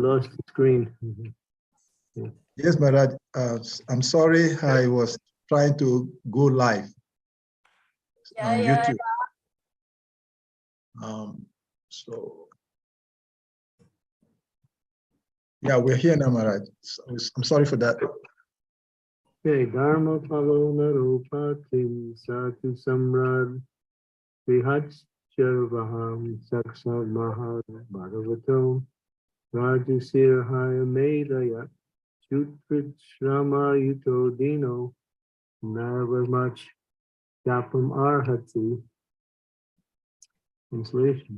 lost the screen. Yeah. Yes, Maharaj. I'm sorry, I was trying to go live on YouTube. So, yeah, we're here now, Maharaj. I'm sorry for that. Okay, Dharma Palona Rupatim Satu Samrad Vihats Charvaham Saksad Mahar Bhagavatam Rajasir Haya Medaya Chutrit Shrama Yuto Dino Navamach Japam Arhati. Translation.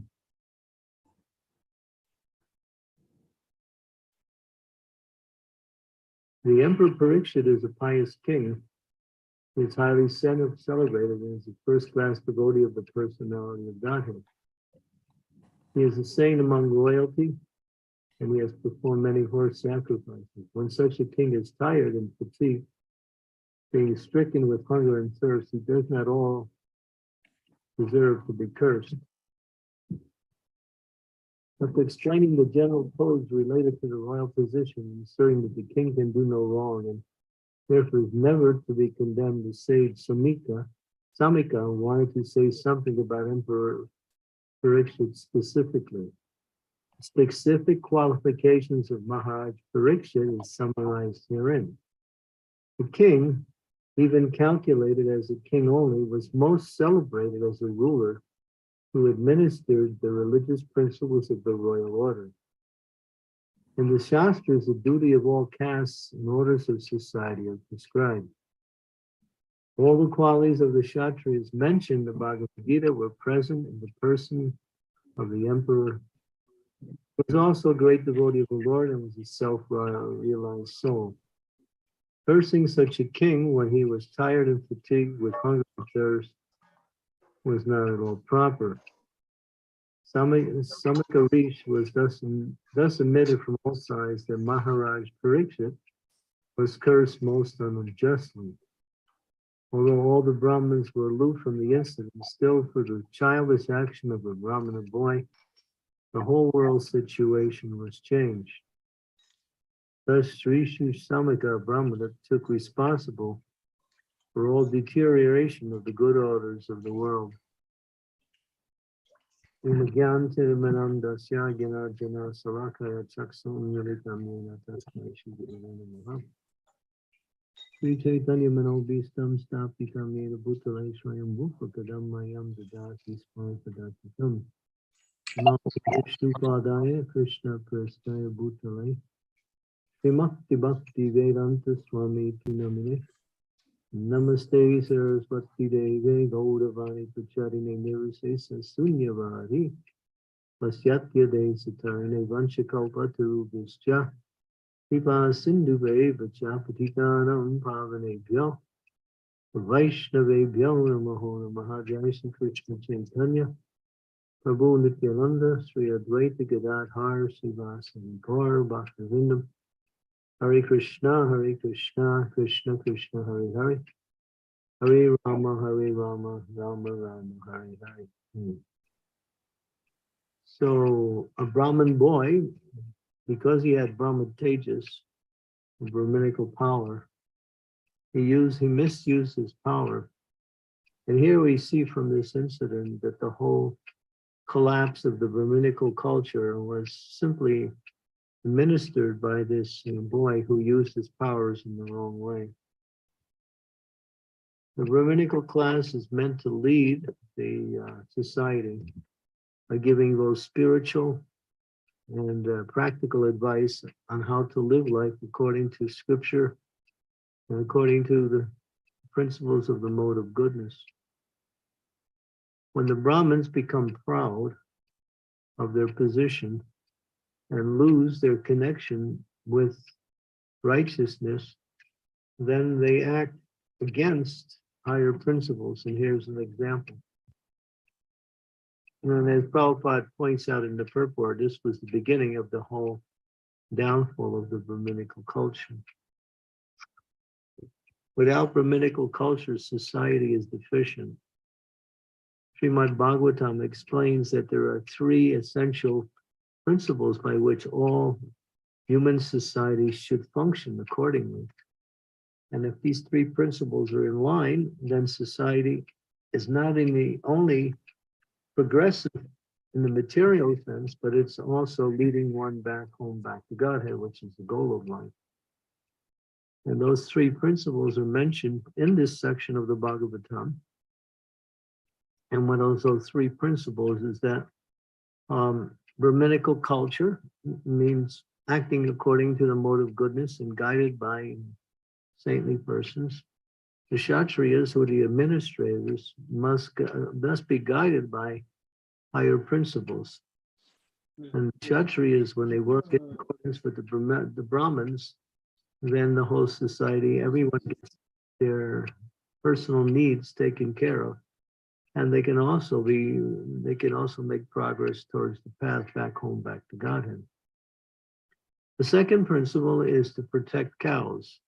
The Emperor Parikshit is a pious king. He is highly celebrated and is a first-class devotee of the personality of Godhead. He is a saint among royalty, and he has performed many horse sacrifices. When such a king is tired and fatigued, being stricken with hunger and thirst, he does not all deserve to be cursed. After explaining the general codes related to the royal position, asserting that the king can do no wrong and therefore is never to be condemned, the sage Samika wanted to say something about Emperor Parikshit specifically. Specific qualifications of Maharaj Parikshit is summarized herein. The king, even calculated as a king only, was most celebrated as a ruler who administered the religious principles of the royal order. In the Shastras, the duty of all castes and orders of society are prescribed. All the qualities of the Kshatriyas mentioned in the Bhagavad Gita were present in the person of the emperor. He was also a great devotee of the Lord and was a self-realized soul. Cursing such a king when he was tired and fatigued with hunger and thirst was not at all proper. Samika Rish was thus admitted from all sides that Maharaj Parikshit was cursed most unjustly. Although all the Brahmins were aloof from the incident, still for the childish action of a Brahmana boy, the whole world's situation was changed. Thus, Sri Samika Brahmana took responsible for all deterioration of the good orders of the world. In the Gyan Tirimananda Syagana Jana Salakaya Chaksun Yuritamina Tasmai Shivana Sri Chaitanya Manobistam Stapitam Yeda Bhutale Swayam Bhupakadam Mayam Dadati Smartadatam Namo Vishnu Padaya Krishna Prastaya Bhutale Vimakti Bhakti Vedanta Swami Tinamine Namaste Saraswati Deve Gaudavani Pacharine Nirvisesa Sunyavari Pasyatya De Satarine Vanchakalpatarubhischa Kripa Sindhuve Vachapatitanam Pavanebhyo Vaishnavebhyo Namaho Namaha Jai Shri Krishna Chaitanya Prabhu Nityananda Sri Advaita Gadadhar Srivasadi Gaur Bhaktivinoda Hare Krishna, Krishna Krishna, Hare Hare, Hare Rama, Rama Rama, Hare Hare. So a Brahmin boy, because he had Brahman Tejas, Brahminical power, he misused his power. And here we see from this incident that the whole collapse of the Brahminical culture was simply administered by this boy who used his powers in the wrong way. The Brahminical class is meant to lead the society by giving both spiritual and practical advice on how to live life according to scripture and according to the principles of the mode of goodness. When the Brahmins become proud of their position and lose their connection with righteousness, then they act against higher principles. And here's an example. And as Prabhupada points out in the purport, this was the beginning of the whole downfall of the Brahminical culture. Without Brahminical culture, society is deficient. SRIMAD Bhagavatam explains that there are three essential principles by which all human society should function accordingly. And if these three principles are in line, then society is not only progressive in the material sense, but it's also leading one back home, back to Godhead, which is the goal of life. And those three principles are mentioned in this section of the Bhagavatam. And one of those three principles is that Brahminical culture means acting according to the mode of goodness and guided by saintly persons. The Kshatriyas, or the administrators, must be guided by higher principles. And Kshatriyas, when they work in accordance with the Brahmins, then the whole society, everyone gets their personal needs taken care of. And they can also make progress towards the path back home, back to Godhead. The second principle is to protect cows.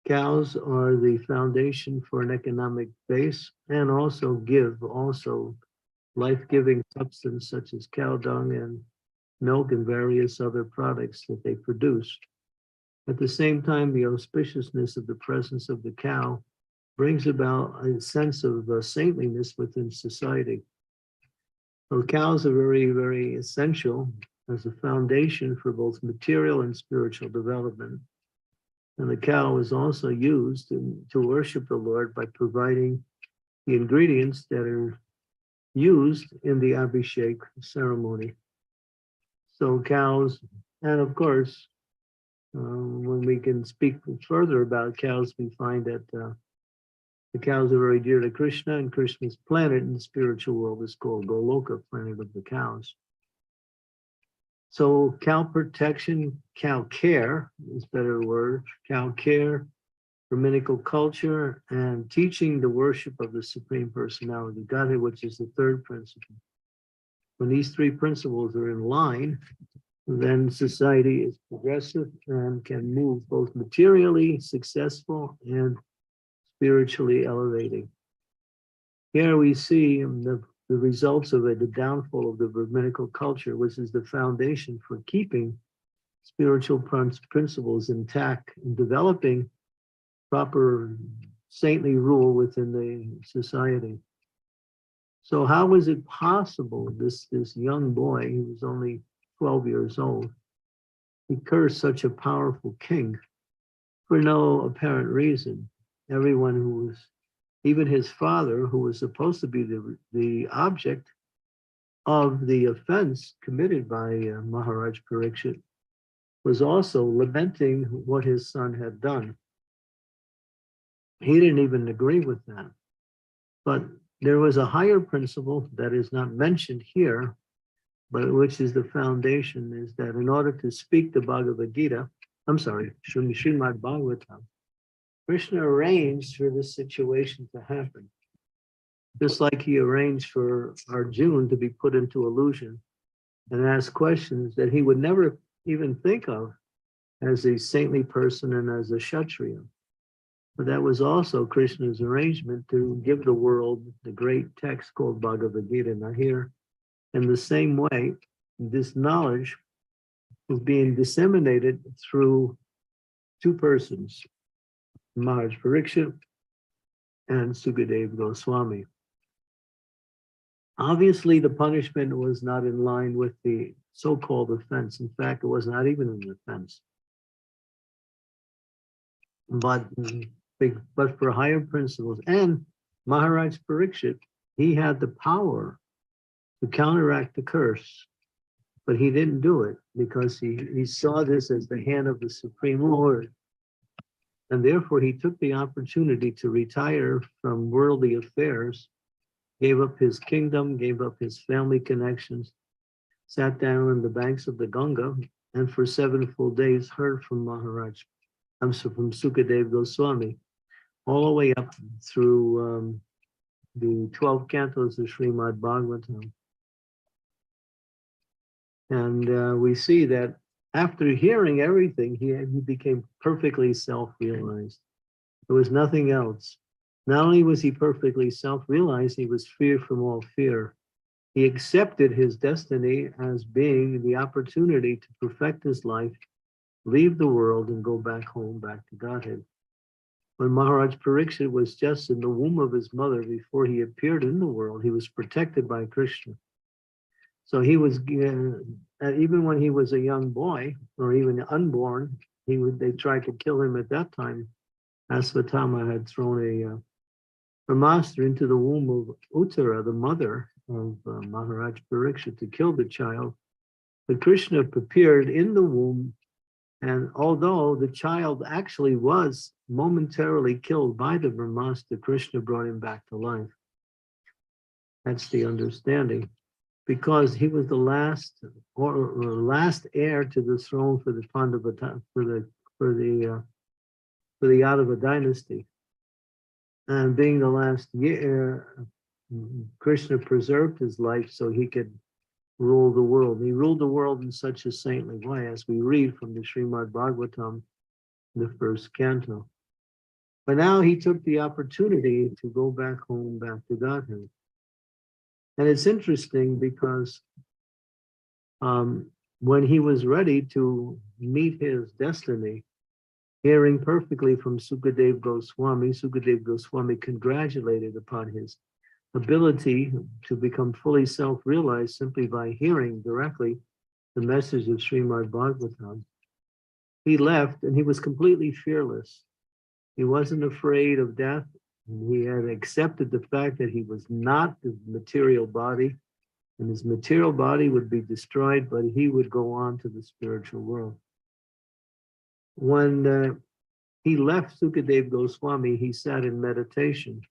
Cows are the foundation for an economic base and also give life-giving substance such as cow dung and milk and various other products that they produce. At the same time, the auspiciousness of the presence of the cow brings about a sense of saintliness within society. So cows are very, very essential as a foundation for both material and spiritual development. And the cow is also used to worship the Lord by providing the ingredients that are used in the Abhishek ceremony. So cows, and of course, when we can speak further about cows, we find that the cows are very dear to Krishna, and Krishna's planet in the spiritual world is called Goloka, planet of the cows. So cow protection, cow care is a better word, cow care, Brahminical culture, and teaching the worship of the Supreme Personality Godhead, which is the third principle. When these three principles are in line, then society is progressive and can move both materially successful and spiritually elevating. Here we see the results of the downfall of the Brahminical culture, which is the foundation for keeping spiritual principles intact and developing proper saintly rule within the society. So how was it possible this young boy, he was only 12 years old, he cursed such a powerful king for no apparent reason? Everyone who was, even his father, who was supposed to be the object of the offense committed by Maharaj Parikshit, was also lamenting what his son had done. He didn't even agree with that. But there was a higher principle that is not mentioned here, but which is the foundation, is that in order to speak the Bhagavad Gita, SRIMAD Bhagavatam, Krishna arranged for this situation to happen. Just like he arranged for Arjuna to be put into illusion and ask questions that he would never even think of as a saintly person and as a Kshatriya. But that was also Krishna's arrangement to give the world the great text called Bhagavad Gita. Now here, in the same way, this knowledge is being disseminated through two persons, Maharaj Parikshit and Sukadeva Goswami. Obviously, the punishment was not in line with the so-called offense. In fact, it was not even an offense. But for higher principles, and Maharaj Parikshit, he had the power to counteract the curse, but he didn't do it because he saw this as the hand of the Supreme Lord. And therefore, he took the opportunity to retire from worldly affairs, gave up his kingdom, gave up his family connections, sat down on the banks of the Ganga, and for 7 full days heard from from Sukadeva Goswami, all the way up through the 12 cantos of Srimad Bhagavatam. And we see that after hearing everything, he became perfectly self-realized. There was nothing else. Not only was he perfectly self-realized, he was free from all fear. He accepted his destiny as being the opportunity to perfect his life, leave the world, and go back home, back to Godhead. When Maharaj Parikshit was just in the womb of his mother before he appeared in the world, he was protected by Krishna. So he was, even when he was a young boy, or even unborn, they tried to kill him at that time. Asvatthama had thrown a monster into the womb of Uttara, the mother of Maharaj Parikshit, to kill the child. But Krishna appeared in the womb, and although the child actually was momentarily killed by the Brahmastra, Krishna brought him back to life. That's the understanding. Because he was the last heir to the throne for the Pandavata, for the Yadava dynasty. And being the last heir, Krishna preserved his life so he could rule the world. He ruled the world in such a saintly way, as we read from the SRIMAD BHAGAVATAM, the first canto. But now he took the opportunity to go back home, back to Godhead. And it's interesting because when he was ready to meet his destiny, hearing perfectly from Sukadev Goswami congratulated upon his ability to become fully self-realized simply by hearing directly the message of Srimad Bhagavatam. He left and he was completely fearless. He wasn't afraid of death. He had accepted the fact that he was not the material body, and his material body would be destroyed, but he would go on to the spiritual world. When he left Sukadev Goswami, he sat in meditation,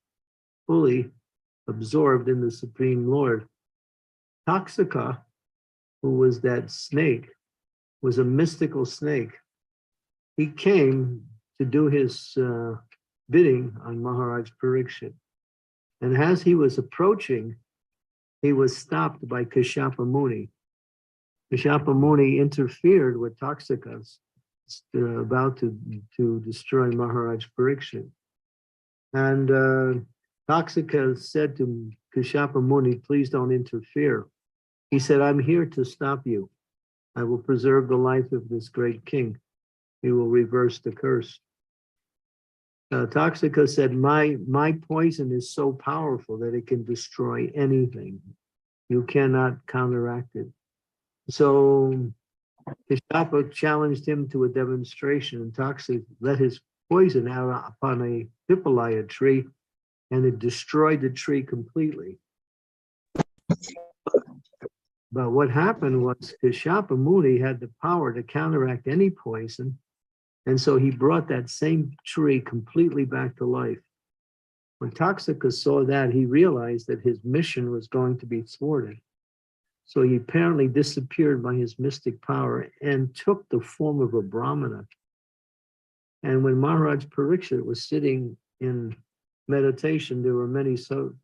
fully absorbed in the Supreme Lord. Taksaka, who was that snake, was a mystical snake. He came to do his bidding on Maharaj Parikshit. And as he was approaching, he was stopped by Kashyapa Muni. Kashyapa Muni interfered with Taksaka, about to destroy Maharaj Parikshit. And Taksaka said to Kashyapa Muni, please don't interfere. He said, I'm here to stop you. I will preserve the life of this great king. He will reverse the curse. Taksaka said, my poison is so powerful that it can destroy anything. You cannot counteract it. So Kashyapa challenged him to a demonstration, and Taksaka let his poison out upon a Hippalaya tree, and it destroyed the tree completely. But what happened was Kashyapa Muni had the power to counteract any poison, and so he brought that same tree completely back to life. When Taksaka saw that, he realized that his mission was going to be thwarted. So he apparently disappeared by his mystic power and took the form of a Brahmana. And when Maharaj Parikshit was sitting in meditation, there were many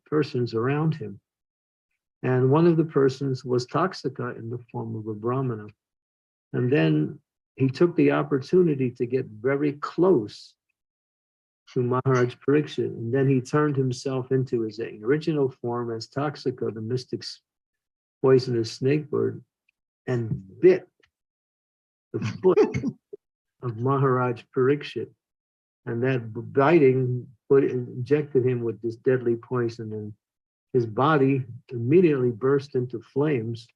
persons around him. And one of the persons was Taksaka in the form of a Brahmana. And then he took the opportunity to get very close to Maharaj Parikshit. And then he turned himself into his original form as Taksaka, the mystic poisonous snake bird, and bit the foot of Maharaj Parikshit. And that biting injected him with this deadly poison, and his body immediately burst into flames.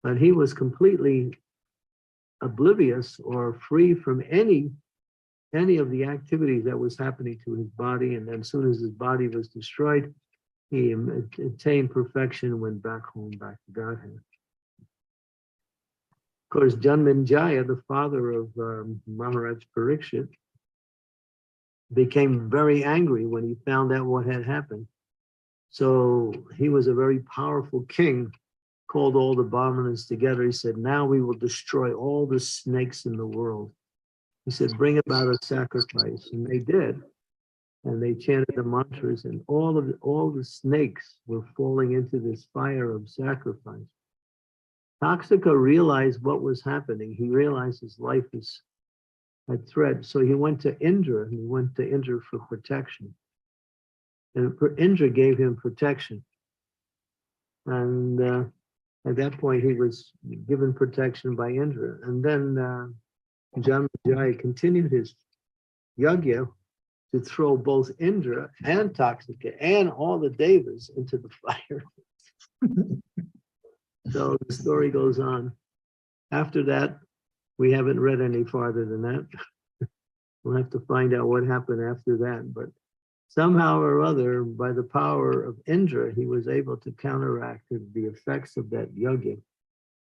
But he was completely oblivious or free from any of the activities that was happening to his body. And then as soon as his body was destroyed, he attained perfection and went back home, back to Godhead. Of course, Janmenjaya, the father of Maharaj Parikshit, became very angry when he found out what had happened. So he was a very powerful king, called all the Brahmanas together. He said, now we will destroy all the snakes in the world. He said, bring about a sacrifice. And they did. And they chanted the mantras, and all the snakes were falling into this fire of sacrifice. Taksaka realized what was happening. He realized his life is at threat. So he went to Indra, and he went to Indra for protection. And Indra gave him protection. And at that point, he was given protection by Indra. And then Janmejaya continued his yagya to throw both Indra and Toxika and all the devas into the fire. So the story goes on. After that, we haven't read any farther than that. We'll have to find out what happened after that. But somehow or other, by the power of Indra, he was able to counteract the effects of that yagya.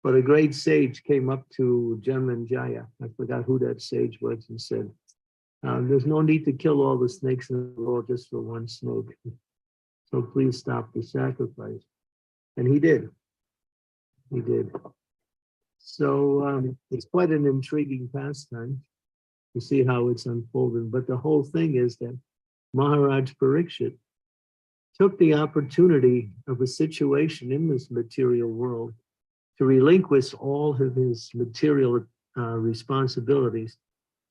But a great sage came up to Janmejaya. I forgot who that sage was, and said, there's no need to kill all the snakes in the world just for one snake. So please stop the sacrifice. And he did. He did. So it's quite an intriguing pastime to see how it's unfolding. But the whole thing is that Maharaj Parikshit took the opportunity of a situation in this material world to relinquish all of his material responsibilities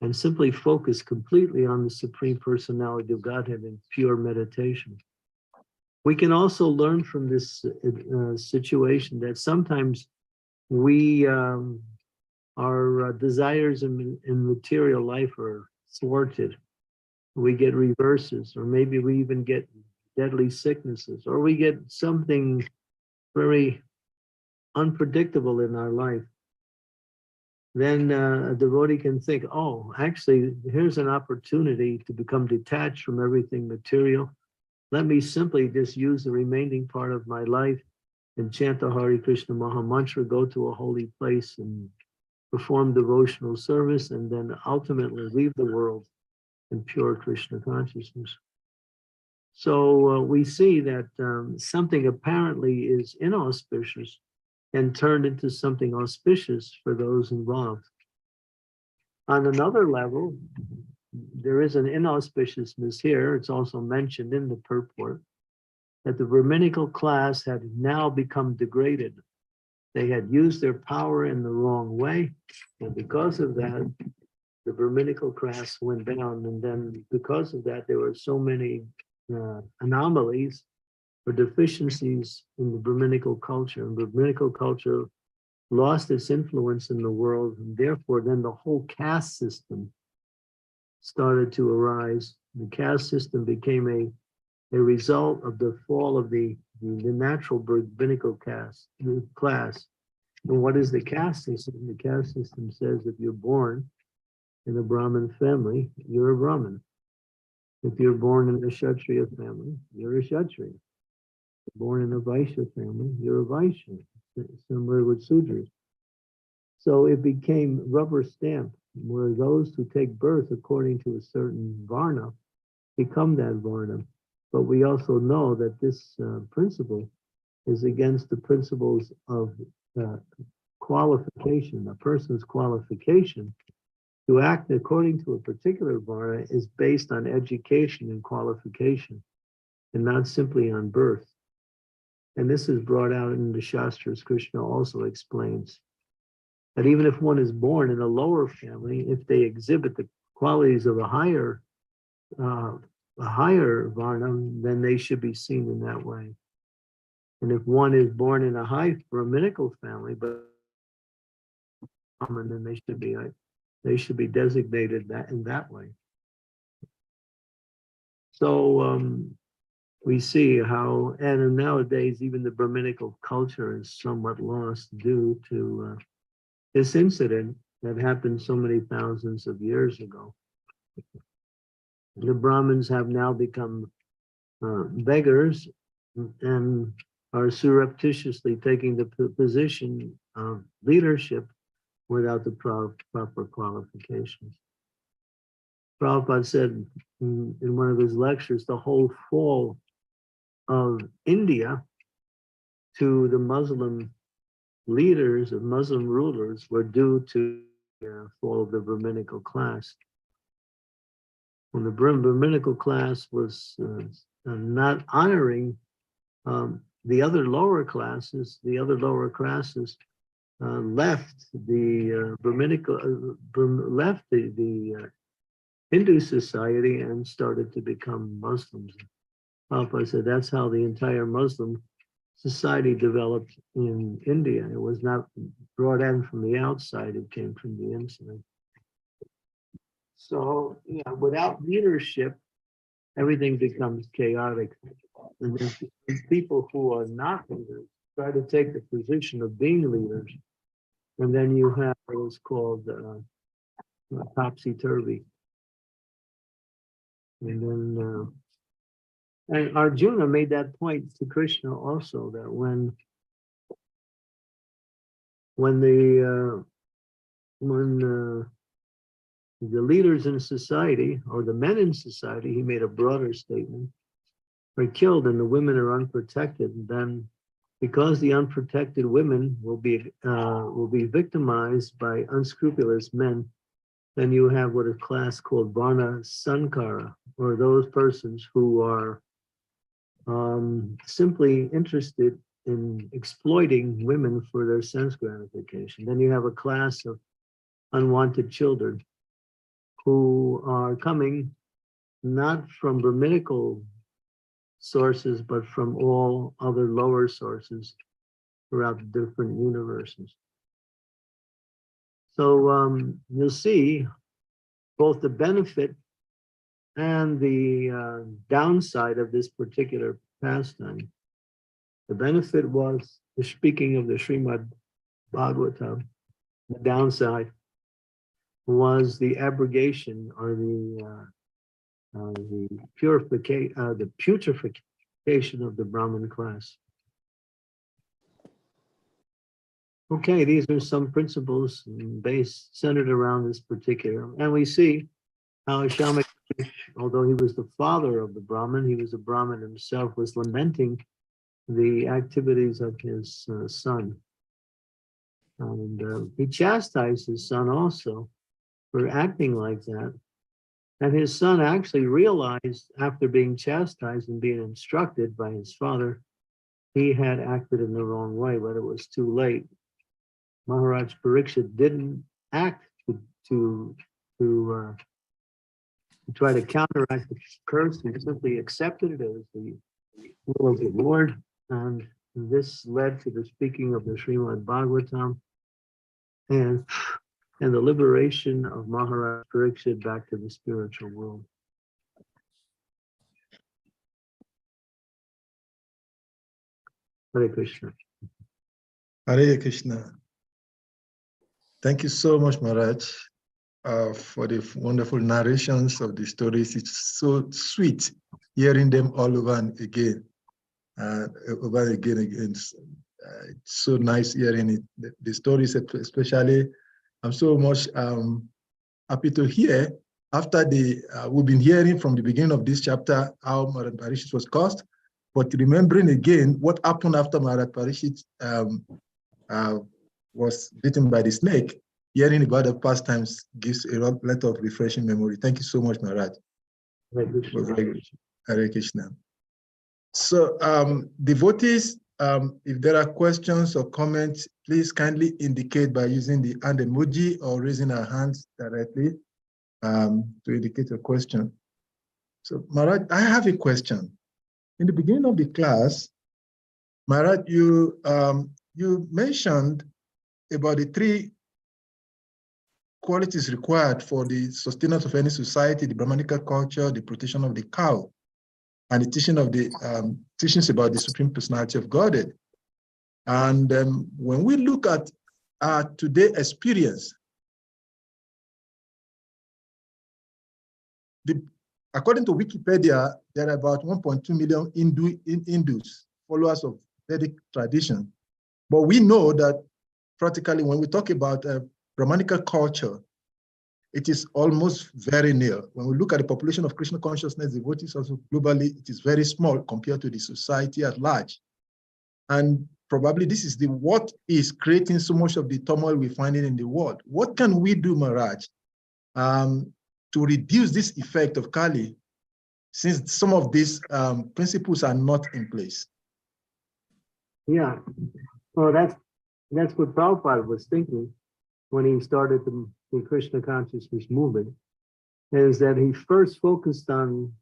and simply focus completely on the Supreme Personality of Godhead in pure meditation. We can also learn from this situation that sometimes we, our desires in material life are thwarted. We get reverses, or maybe we even get deadly sicknesses, or we get something very unpredictable in our life. Then a devotee can think, oh, actually, here's an opportunity to become detached from everything material. Let me simply just use the remaining part of my life and chant the Hare Krishna Maha Mantra, go to a holy place and perform devotional service, and then ultimately leave the world in pure Krishna consciousness. So we see that something apparently is inauspicious and turned into something auspicious for those involved. On another level, there is an inauspiciousness here. It's also mentioned in the purport that the Brahminical class had now become degraded. They had used their power in the wrong way, and because of that, the Brahminical class went down. And then because of that, there were so many anomalies or deficiencies in the Brahminical culture. And Brahminical culture lost its influence in the world, and therefore then the whole caste system started to arise. The caste system became a result of the fall of the natural Brahminical class. And what is the caste system? The caste system says if you're born in a Brahmin family, you're a Brahmin. If you're born in a Kshatriya family, you're a Kshatriya. Born in a Vaishya family, you're a Vaishya, similar with Sudras. So it became rubber stamped, where those who take birth according to a certain Varna become that Varna. But we also know that this principle is against the principles of qualification. A person's qualification to act according to a particular Varna is based on education and qualification, and not simply on birth. And this is brought out in the Shastras. Krishna also explains that even if one is born in a lower family, if they exhibit the qualities of a higher Varna, then they should be seen in that way. And if one is born in a high Brahminical family, but then they should be designated that in that way. So we see how, and nowadays even the Brahminical culture is somewhat lost due to this incident that happened so many thousands of years ago. The Brahmins have now become beggars and are surreptitiously taking the position of leadership without the proper qualifications. Prabhupada said in one of his lectures, the whole fall of India to the Muslim leaders, of Muslim rulers, were due to the fall of the Brahminical class. When the Brahminical class was not honoring the other lower classes, left the left the Hindu society and started to become Muslims. Prabhupada said that's how the entire Muslim society developed in India. It was not brought in from the outside, it came from the inside. So, yeah, without leadership, everything becomes chaotic. And if people who are not leaders try to take the position of being leaders, and then you have what is called topsy-turvy. And then, and Arjuna made that point to Krishna also, that when the leaders in society, or the men in society, he made a broader statement, are killed and the women are unprotected, then because the unprotected women will be victimized by unscrupulous men, then you have what a class called Varna Sankara, or those persons who are simply interested in exploiting women for their sense gratification. Then you have a class of unwanted children who are coming not from Brahminical sources, but from all other lower sources throughout the different universes. So you'll see both the benefit and the downside of this particular pastime. The benefit was the speaking of the SRIMAD BHAGAVATAM. The downside was the abrogation, or the putrefaction of the Brahmin class. Okay, these are some principles centered around this particular, and we see how Shama, although he was the father of the Brahmin, he was a Brahmin himself, was lamenting the activities of his son. And he chastised his son also for acting like that. And his son actually realized, after being chastised and being instructed by his father, he had acted in the wrong way, but it was too late. Maharaj Parikshit didn't act to try to counteract the curse. He simply accepted it as the will of the Lord, and this led to the speaking of the Srimad Bhagavatam and the liberation of Maharaj Parikshit back to the spiritual world. Hare Krishna. Hare Krishna. Thank you so much, Maharaj, for the wonderful narrations of the stories. It's so sweet hearing them all over and again, over again. It's so nice hearing it. The stories, especially, I'm so much happy to hear after we've been hearing from the beginning of this chapter how Maharaj Parikshit was cursed, but remembering again what happened after Maharaj Parikshit was bitten by the snake. Hearing about the past times gives a lot of refreshing memory. Thank you so much, Maharaj. Hare Krishna. So, devotees, if there are questions or comments, please kindly indicate by using the hand emoji or raising our hands directly to indicate a question. So, Maharaj, I have a question. In the beginning of the class, Maharaj, you mentioned about the 3 qualities required for the sustenance of any society: the Brahmanical culture, the protection of the cow, and the teaching of the teachings about the Supreme Personality of Godhead. And when we look at today's experience, according to Wikipedia, there are about 1.2 million Hindus, followers of Vedic tradition. But we know that practically when we talk about Brahmanical culture, it is almost very near. When we look at the population of Krishna consciousness devotees also globally, it is very small compared to the society at large. And probably this is what is creating so much of the turmoil we're finding in the world. What can we do, Maharaj, to reduce this effect of Kali, since some of these principles are not in place? Yeah, well, that's what Prabhupada was thinking when he started the Krishna consciousness movement, is that he first focused on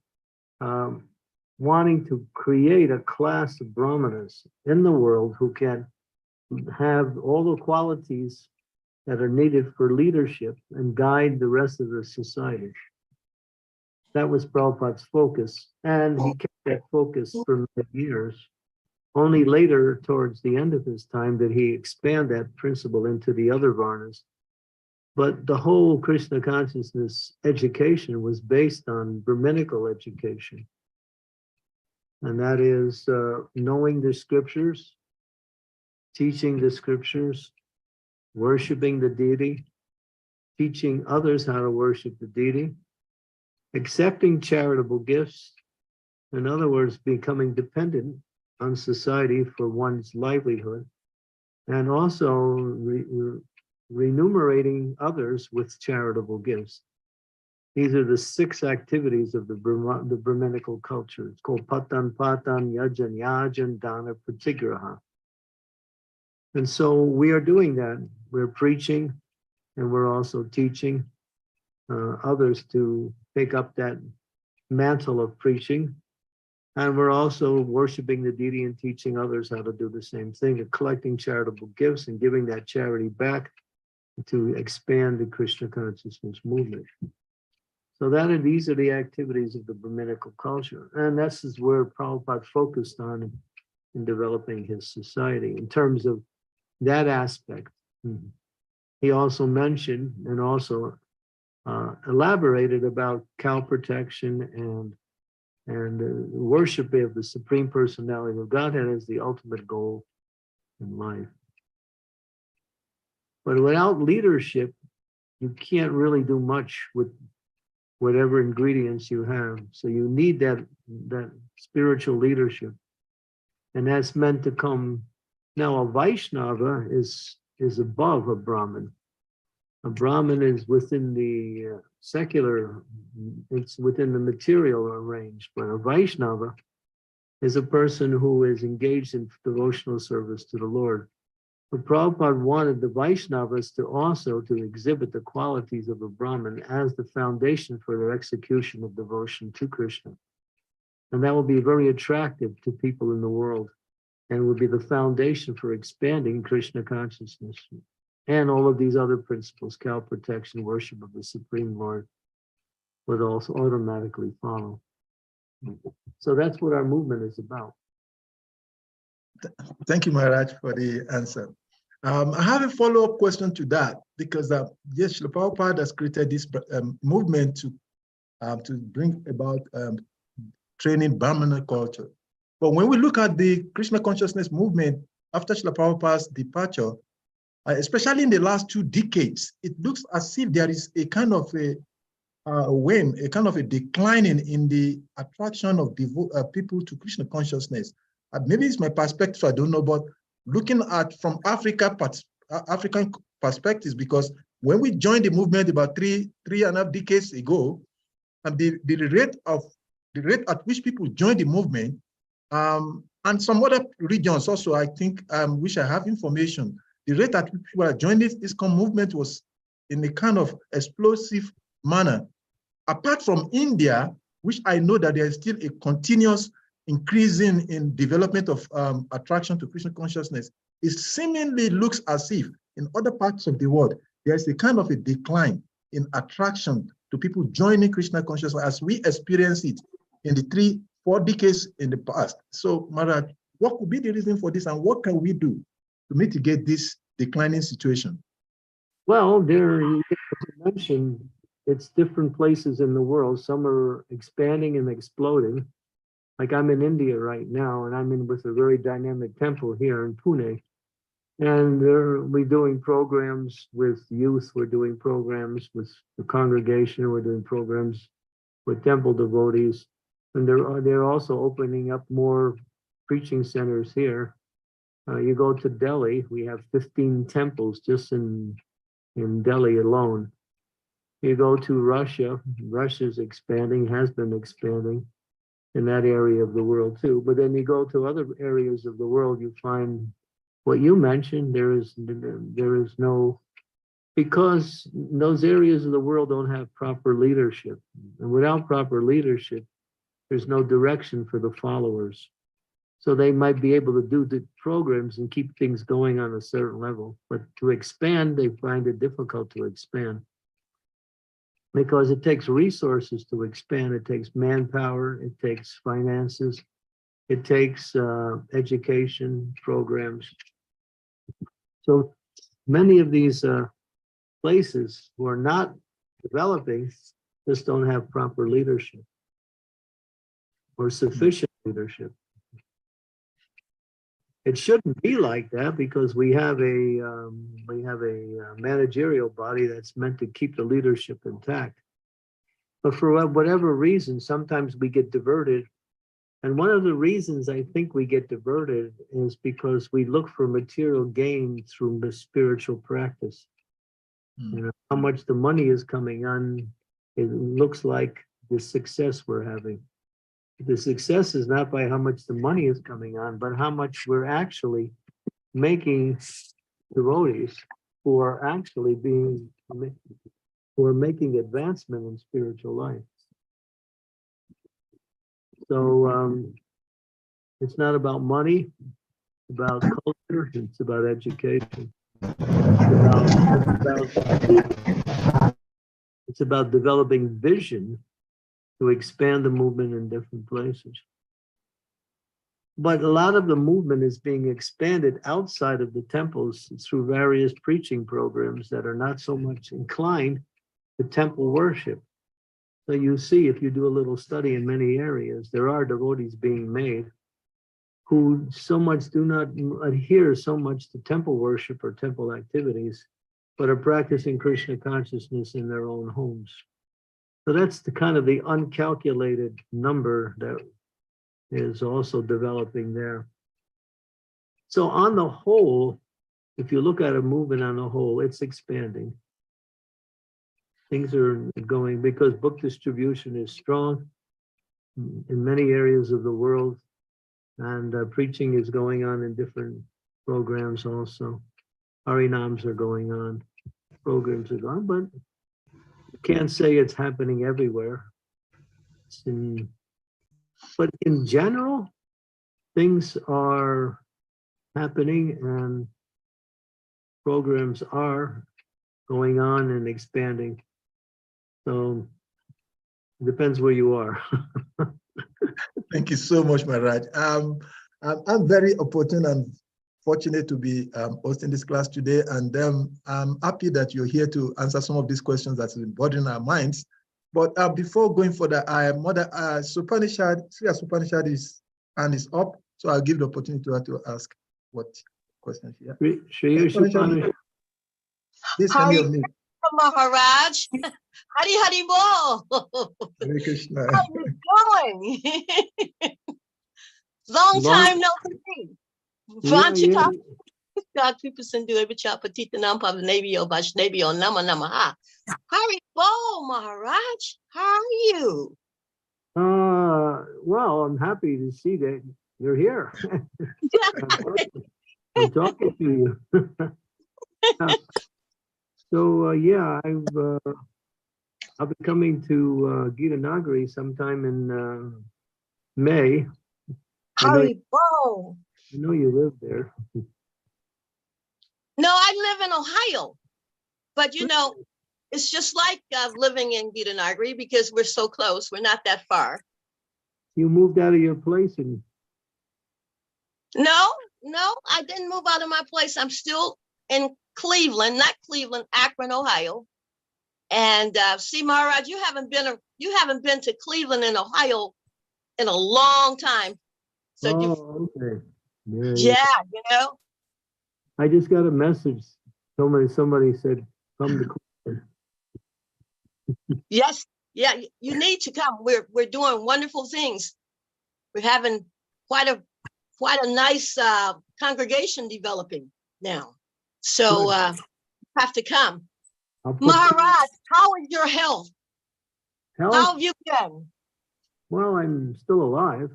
wanting to create a class of brahmanas in the world who can have all the qualities that are needed for leadership and guide the rest of the society. That was Prabhupada's focus, and he kept that focus for many years. Only later, towards the end of his time, did he expand that principle into the other varnas. But the whole Krishna consciousness education was based on Brahminical education. And that is knowing the scriptures, teaching the scriptures, worshiping the deity, teaching others how to worship the deity, accepting charitable gifts, in other words, becoming dependent on society for one's livelihood, and also remunerating others with charitable gifts. These are the 6 activities of the Brahminical culture. It's called Patan, Yajan, Yajan, Dana, Pratigraha. And so we are doing that. We're preaching, and we're also teaching others to take up that mantle of preaching. And we're also worshiping the deity and teaching others how to do the same thing, and collecting charitable gifts and giving that charity back to expand the Krishna consciousness movement. So these are the activities of the Brahminical culture. And this is where Prabhupada focused on in developing his society in terms of that aspect. He also mentioned and also elaborated about cow protection and worship of the Supreme Personality of Godhead as the ultimate goal in life. But without leadership, you can't really do much with whatever ingredients you have. So you need that spiritual leadership. And that's meant to come. Now, a Vaishnava is above a Brahmin. A Brahmin is within the secular, it's within the material range, but a Vaishnava is a person who is engaged in devotional service to the Lord. But Prabhupada wanted the Vaishnavas to also to exhibit the qualities of a Brahmin as the foundation for their execution of devotion to Krishna. And that will be very attractive to people in the world, and will be the foundation for expanding Krishna consciousness. And all of these other principles, cow protection, worship of the Supreme Lord, would also automatically follow. So that's what our movement is about. Thank you, Maharaj, for the answer. I have a follow-up question to that, because yes, Srila Prabhupada has created this movement to bring about training Brahmana culture. But when we look at the Krishna consciousness movement after Srila Prabhupada's departure, especially in the last 2 decades, it looks as if there is a kind of a decline in the attraction of people to Krishna consciousness. Maybe it's my perspective, I don't know, but looking at from African perspectives, because when we joined the movement about 3.5 decades ago, and the rate at which people joined the movement, and some other regions also, I think, which I have information, the rate at which people are joining this movement was in a kind of explosive manner. Apart from India, which I know that there is still a continuous increasing in development of attraction to Krishna consciousness, it seemingly looks as if in other parts of the world, there's a kind of a decline in attraction to people joining Krishna consciousness as we experience it in the 3-4 decades in the past. So, Maharaj, what could be the reason for this, and what can we do to mitigate this declining situation? Well, there, you mentioned, it's different places in the world. Some are expanding and exploding. Like I'm in India right now, and I'm in with a very dynamic temple here in Pune. And we're doing programs with youth, we're doing programs with the congregation, we're doing programs with temple devotees. And they're also opening up more preaching centers here. You go to Delhi, we have 15 temples just in Delhi alone. You go to Russia, Russia's expanding, has been expanding in that area of the world too. But then you go to other areas of the world, you find what you mentioned, there is no, because those areas of the world don't have proper leadership. And without proper leadership, There's no direction for the followers. So they might be able to do the programs and keep things going on a certain level, but to expand, they find it difficult to expand. Because it takes resources to expand. It takes manpower, it takes finances, it takes education programs. So many of these places who are not developing just don't have proper leadership or sufficient leadership. It shouldn't be like that because we have a managerial body that's meant to keep the leadership intact. But for whatever reason, sometimes we get diverted. And one of the reasons I think we get diverted is because we look for material gain through the spiritual practice. You know, how much the money is coming on, it looks like the success we're having. The success is not by how much the money is coming on, but how much we're actually making devotees who are actually who are making advancement in spiritual life. So it's not about money, it's about culture, it's about education. It's about developing vision to expand the movement in different places. But a lot of the movement is being expanded outside of the temples through various preaching programs that are not so much inclined to temple worship. So you see, if you do a little study in many areas, there are devotees being made who so much do not adhere so much to temple worship or temple activities, but are practicing Krishna consciousness in their own homes. So that's the kind of the uncalculated number that is also developing there. So on the whole, if you look at a movement on the whole, it's expanding. Things are going, because book distribution is strong in many areas of the world, and preaching is going on in different programs also. Harinams are going on, programs are going on, but you can't say it's happening everywhere. But in general, things are happening and programs are going on and expanding. So it depends where you are. Thank you so much, Maharaj. I'm very opportune and fortunate to be hosting this class today, and I'm happy that you're here to answer some of these questions that's been bothering our minds. But before going further, Mother Supanishad, Sri Supanishad is up, so I'll give the opportunity to her to ask what question she has. Shri Supanishad. Please can you me? Maharaj, Hari Hari Bol. Hare Krishna. How you doing? Long time no see. Vanchika, God, people send you every chapter, Tita Nampa, Navio, Bashnavio, Nama Namaha. Hari Bol, Maharaj, how are you? Well, I'm happy to see that you're here. I'm talking to you. So yeah, I'll be coming to Gita Nagari sometime in May. Hari Bol. I know you live there. No, I live in Ohio, but you know, it's just like living in Gita Nagari because we're so close. We're not that far. You moved out of your place and No, I didn't move out of my place. I'm still in Cleveland, not Cleveland, Akron, Ohio. And see, Maharaj, you haven't been to Cleveland in Ohio in a long time. So okay. Yeah, you know. I just got a message. Somebody said, come to Cleveland. Yes, yeah, you need to come. We're doing wonderful things. We're having quite a nice congregation developing now. So have to come. Maharaj, how is your health? How have you been? Well, I'm still alive.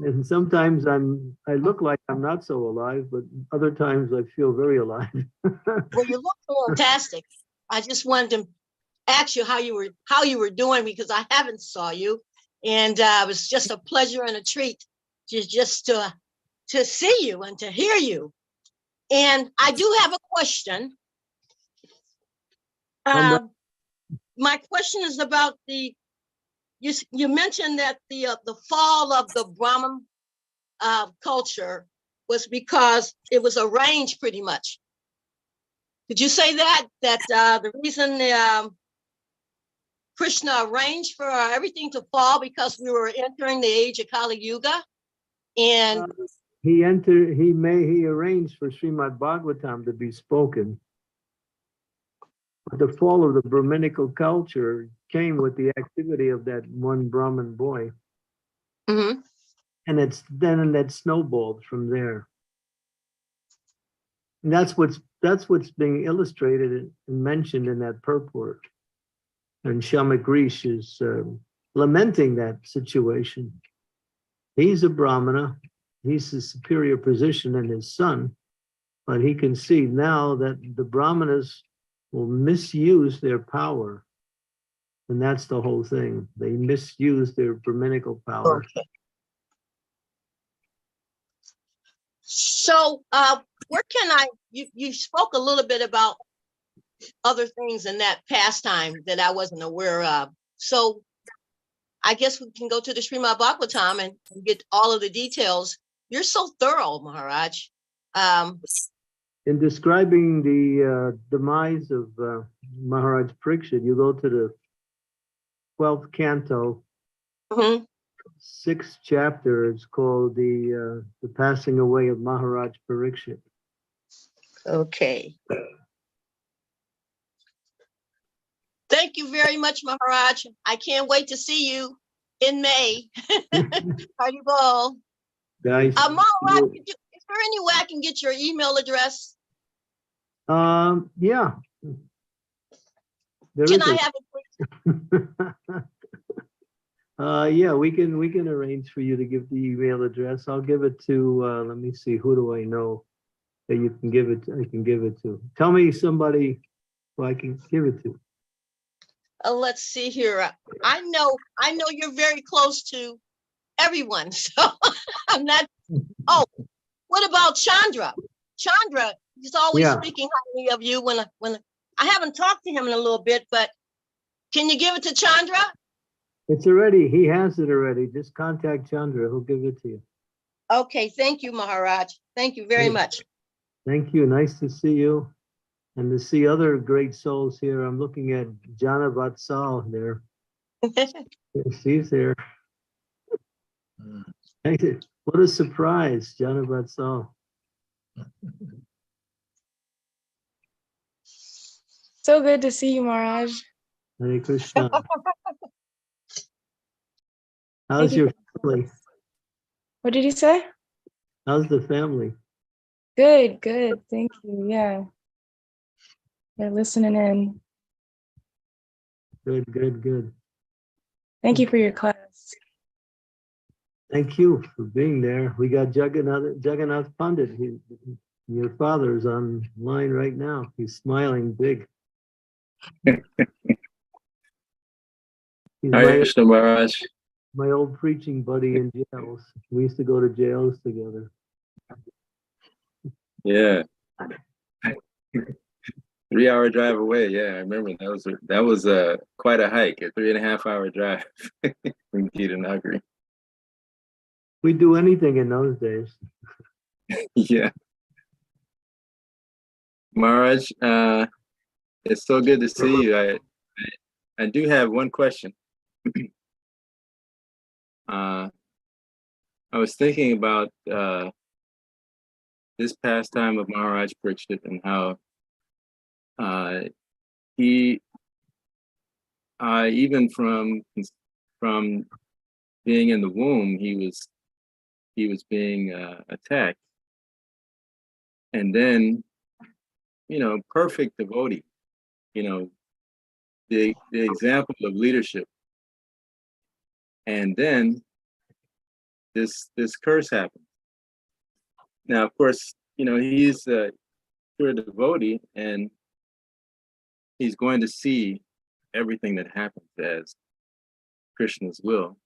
And sometimes I look like I'm not so alive, but other times I feel very alive. Well, you look fantastic. I just wanted to ask you how you were doing, because I haven't saw you, and it was just a pleasure and a treat just to see you and to hear you. And I do have a question. My question is about you mentioned that the fall of the Brahmin culture was because it was arranged pretty much. Did you say that the reason Krishna arranged for everything to fall because we were entering the age of Kali Yuga? And he arranged for Srimad Bhagavatam to be spoken. But the fall of the Brahminical culture came with the activity of that one Brahmin boy. Mm-hmm. And that snowballed from there. And that's what's being illustrated and mentioned in that purport. And Shamagrish is lamenting that situation. He's a Brahmana. He's a superior position in his son, but he can see now that the Brahmanas will misuse their power. And that's the whole thing. They misuse their Brahminical power. Okay. So where can you spoke a little bit about other things in that pastime that I wasn't aware of. So I guess we can go to the Srimad Bhagavatam and get all of the details. You're so thorough, Maharaj. In describing the demise of Maharaj Parikshit, you go to the 12th canto, 6th chapter. It's called the passing away of Maharaj Parikshit. Okay. Thank you very much, Maharaj. I can't wait to see you in May. Haribol. Guys, Maharaj, is there any way I can get your email address? Yeah. Can I have it, please? Yeah, we can arrange for you to give the email address. I'll give it to let me see, who do I know that you can give it I can give it to. Tell me somebody who I can give it to. Let's see here. I know you're very close to everyone, so I'm not. Oh, what about Chandra? Chandra, he's always speaking highly of you. When I haven't talked to him in a little bit, but can you give it to Chandra? It's already, he has it already. Just contact Chandra, he'll give it to you. Okay, thank you, Maharaj. Thank you very much. Thank you, nice to see you. And to see other great souls here. I'm looking at Jana Vatsal there. She's there. What a surprise, Jana Vatsal. So good to see you, Maharaj. Hare Krishna. How's your family? What did you say? How's the family? Good, good. Thank you. Yeah. They're listening in. Good, good, good. Thank you for your class. Thank you for being there. We got Jagannath Pandit. Your father is online right now. He's smiling big. He's Hare Krishna, Maharaj. My old preaching buddy in jails. We used to go to jails together. Yeah. 3-hour drive away. Yeah, I remember that was quite a hike, a 3.5-hour drive from Nagari. We'd do anything in those days. Yeah. Maharaj, it's so good to see you. I do have one question. I was thinking about this pastime of Maharaj Parikshit and how he even from being in the womb, he was being attacked, and then perfect devotee, the example of leadership, and then this curse happened. Now, of course, he's a pure devotee, and he's going to see everything that happens as Krishna's will.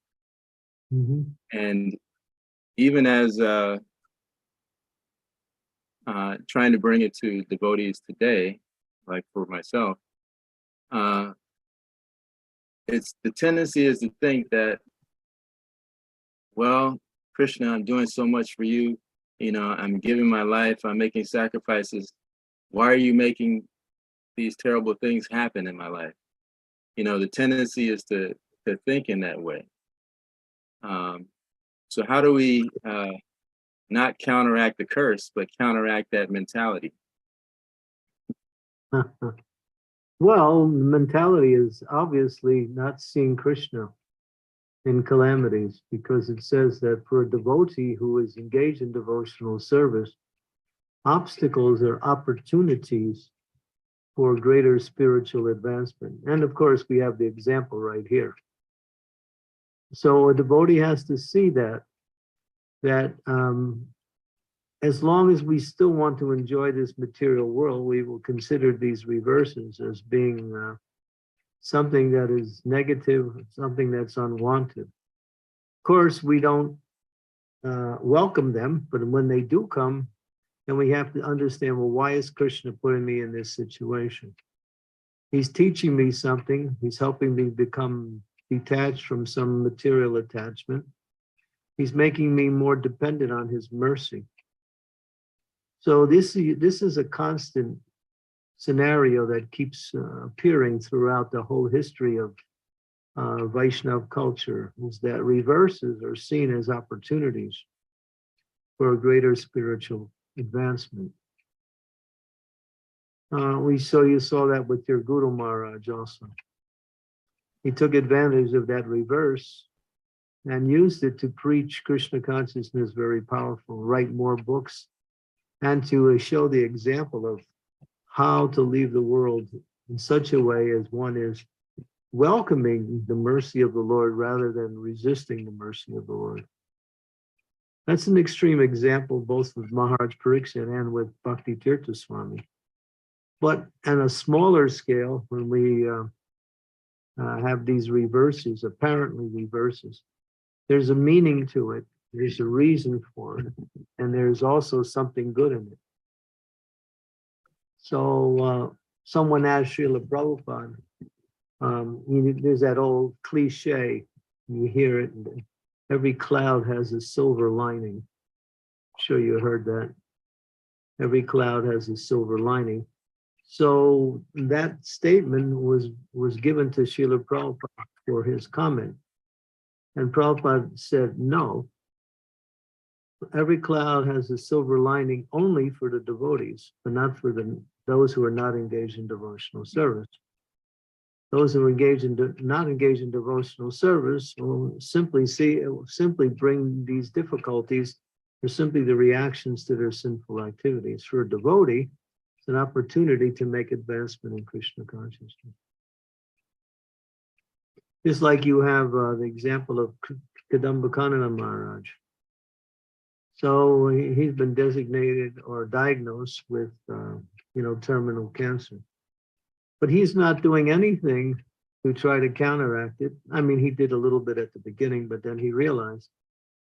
Mhm. And even as trying to bring it to devotees today, like for myself, it's the tendency is to think that, well, Krishna, I'm doing so much for you. You know, I'm giving my life, I'm making sacrifices. Why are you making these terrible things happen in my life? You know, the tendency is to think in that way. So how do we not counteract the curse, but counteract that mentality? Well, the mentality is obviously not seeing Krishna in calamities, because it says that for a devotee who is engaged in devotional service, obstacles are opportunities for greater spiritual advancement. And of course, we have the example right here. So a devotee has to see that as long as we still want to enjoy this material world, we will consider these reverses as being something that is negative, something that's unwanted. Of course, we don't welcome them, but when they do come, then we have to understand, well, why is Krishna putting me in this situation? He's teaching me something. He's helping me become detached from some material attachment. He's making me more dependent on his mercy. So this is a constant scenario that keeps appearing throughout the whole history of Vaishnav culture, is that reverses are seen as opportunities for a greater spiritual advancement. You saw that with your Guru Maharaj also. He took advantage of that reverse and used it to preach Krishna consciousness very powerful, write more books, and to show the example of how to leave the world in such a way as one is welcoming the mercy of the Lord rather than resisting the mercy of the Lord. That's an extreme example, both with Maharaj Pariksit and with Bhakti Tirtha Swami. But on a smaller scale, when we have these reverses, apparently reverses, there's a meaning to it, there's a reason for it, and there's also something good in it. So someone asked Srila Prabhupada, there's that old cliche, you hear it, every cloud has a silver lining. I'm sure you heard that. Every cloud has a silver lining. So that statement was given to Srila Prabhupada for his comment. And Prabhupada said, no, every cloud has a silver lining only for the devotees, but not for those who are not engaged in devotional service. Those who are not engaged in devotional service will simply bring these difficulties. They're simply the reactions to their sinful activities. For a devotee, it's an opportunity to make advancement in Krishna consciousness. Just like you have the example of Kadambakanana Maharaj. So he's been designated or diagnosed with, terminal cancer. But he's not doing anything to try to counteract it. I mean, he did a little bit at the beginning, but then he realized,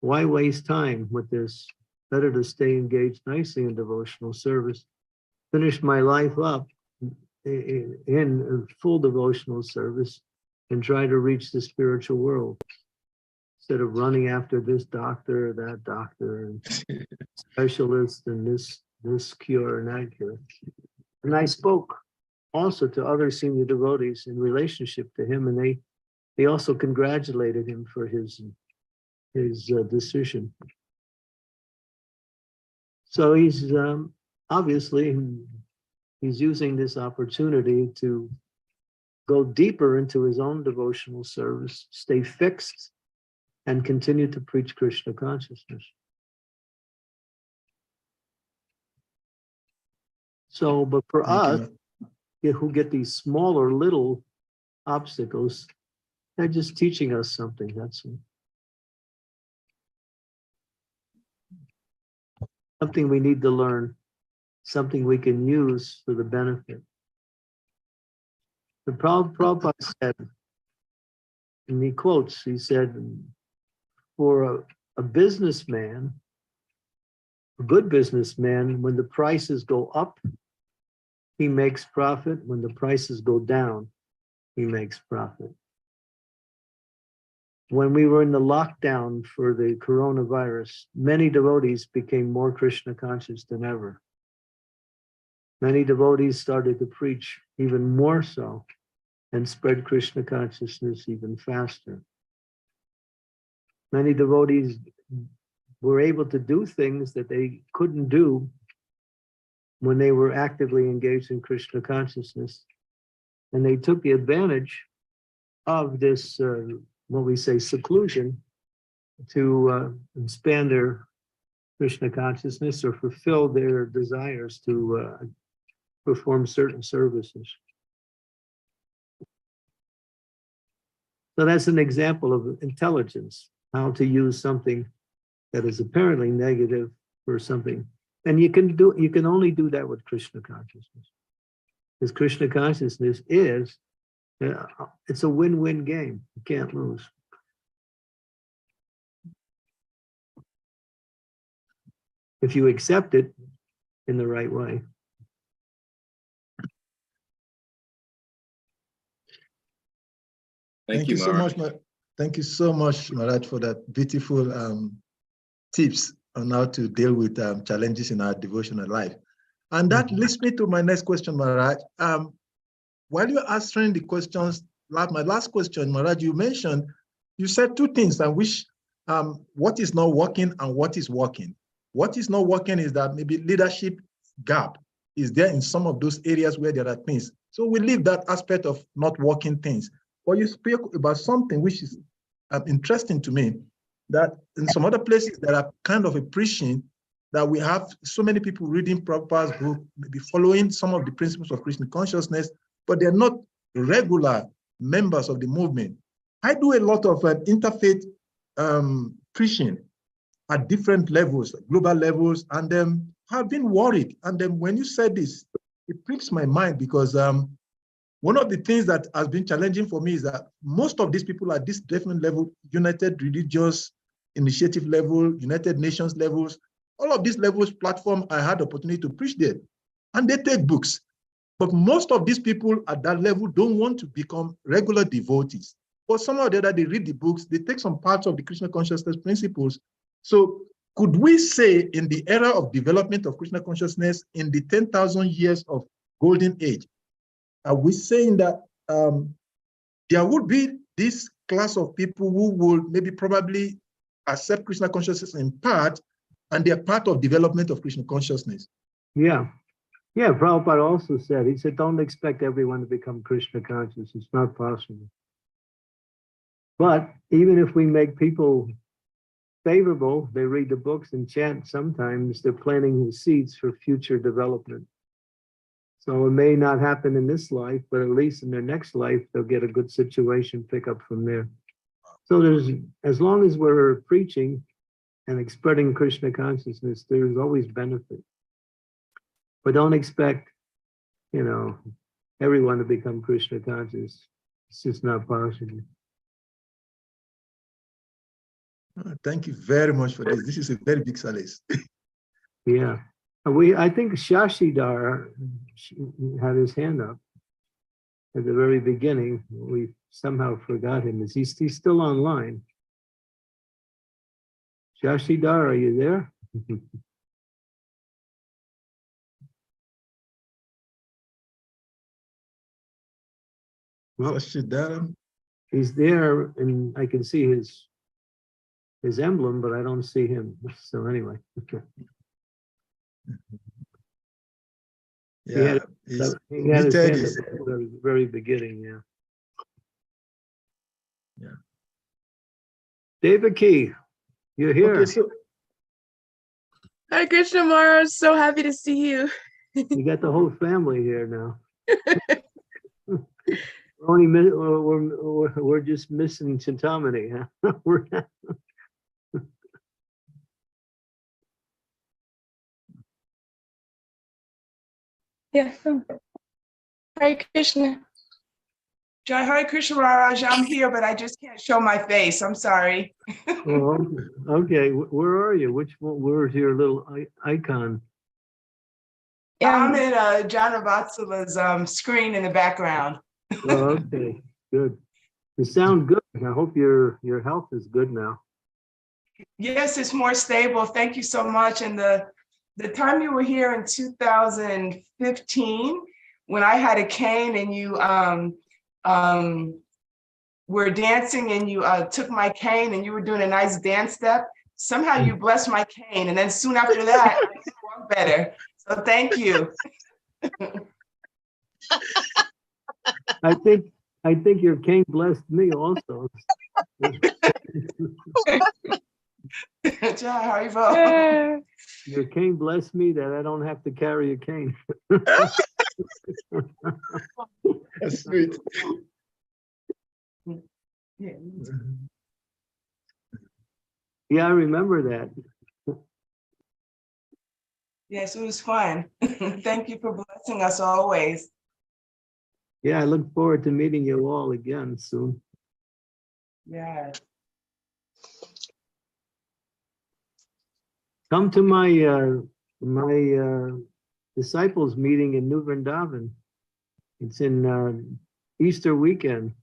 why waste time with this? Better to stay engaged nicely in devotional service, finish my life up in full devotional service, and try to reach the spiritual world, instead of running after this doctor, that doctor, and specialist, and this cure and that cure. And I spoke also to other senior devotees in relationship to him, and they also congratulated him for his decision. So he's obviously he's using this opportunity to go deeper into his own devotional service, stay fixed, and continue to preach Krishna consciousness. So, but for us, who get these smaller little obstacles, they're just teaching us something, that's it. Something we need to learn, something we can use for the benefit. The Prabhupada said, and he quotes, he said, for a businessman, a good businessman, when the prices go up, he makes profit. When the prices go down, he makes profit. When we were in the lockdown for the coronavirus, many devotees became more Krishna conscious than ever. Many devotees started to preach even more so and spread Krishna consciousness even faster. Many devotees were able to do things that they couldn't do when they were actively engaged in Krishna consciousness. And they took the advantage of this, what we say, seclusion to expand their Krishna consciousness or fulfill their desires to perform certain services. So that's an example of intelligence, how to use something that is apparently negative for something. And you can only do that with Krishna consciousness. Because Krishna consciousness is, it's a win-win game. You can't lose. If you accept it in the right way. Thank you so Maharaj. much. Thank you so much, Maharaj, for that beautiful tips on how to deal with challenges in our devotional life. And that leads me to my next question, Maharaj. While you're answering the questions, my last question, Maharaj, you said two things, and which what is not working and what is working. What is not working is that maybe leadership gap is there in some of those areas where there are things. So we leave that aspect of not working things. But you spoke about something which is interesting to me, that in some other places that are kind of a preaching that we have so many people reading Prabhupada's book, maybe following some of the principles of Krishna consciousness, but they're not regular members of the movement. I do a lot of interfaith preaching at different levels, global levels, and I've been worried. And then when you said this, it pricks my mind, because one of the things that has been challenging for me is that most of these people at this different level, United Religious Initiative level, United Nations levels, all of these levels platform, I had the opportunity to preach there, and they take books. But most of these people at that level don't want to become regular devotees. But somehow or the other, they read the books, they take some parts of the Krishna consciousness principles. So could we say in the era of development of Krishna consciousness, in the 10,000 years of golden age, are we saying that there would be this class of people who will maybe probably accept Krishna consciousness in part, and they're part of development of Krishna consciousness? Yeah. Yeah, Prabhupada also said, he said, don't expect everyone to become Krishna conscious. It's not possible. But even if we make people favorable, they read the books and chant, sometimes they're planting the seeds for future development. So it may not happen in this life, but at least in their next life, they'll get a good situation, pick up from there. So there's, as long as we're preaching and spreading Krishna consciousness, there's always benefit. But don't expect, everyone to become Krishna conscious. It's just not possible. Thank you very much for this. This is a very big solace. Yeah. I think Shashidhar had his hand up at the very beginning. We somehow forgot him. He's still online? Shashidhar, are you there? Well, he's there, and I can see his emblem, but I don't see him. So anyway. Yeah, he had his hand at the very beginning, yeah. Yeah. David Key, you're here. Okay, so Hare Krishna Maharaj, so happy to see you. You got the whole family here now. We're just missing Chintamani, huh? Yeah. Hare Krishna. Jai Hare Krishna Maharaj, I'm here, but I just can't show my face. I'm sorry. Oh, okay. Where are you? Which one? Where's your little icon? I'm in John Avatsala's screen in the background. Oh, okay, good. You sound good. I hope your health is good now. Yes, it's more stable. Thank you so much. And the time you were here in 2015, when I had a cane and you were dancing and you took my cane and you were doing a nice dance step, somehow you blessed my cane. And then soon after that, I walked better. So thank you. I think your cane blessed me also. Haribo. Your cane blessed me that I don't have to carry a cane. That's sweet. Yeah, I remember that. Yes, it was fun. Thank you for blessing us always. Yeah, I look forward to meeting you all again soon. Yeah. Come to my disciples meeting in New Vrindavan. It's in Easter weekend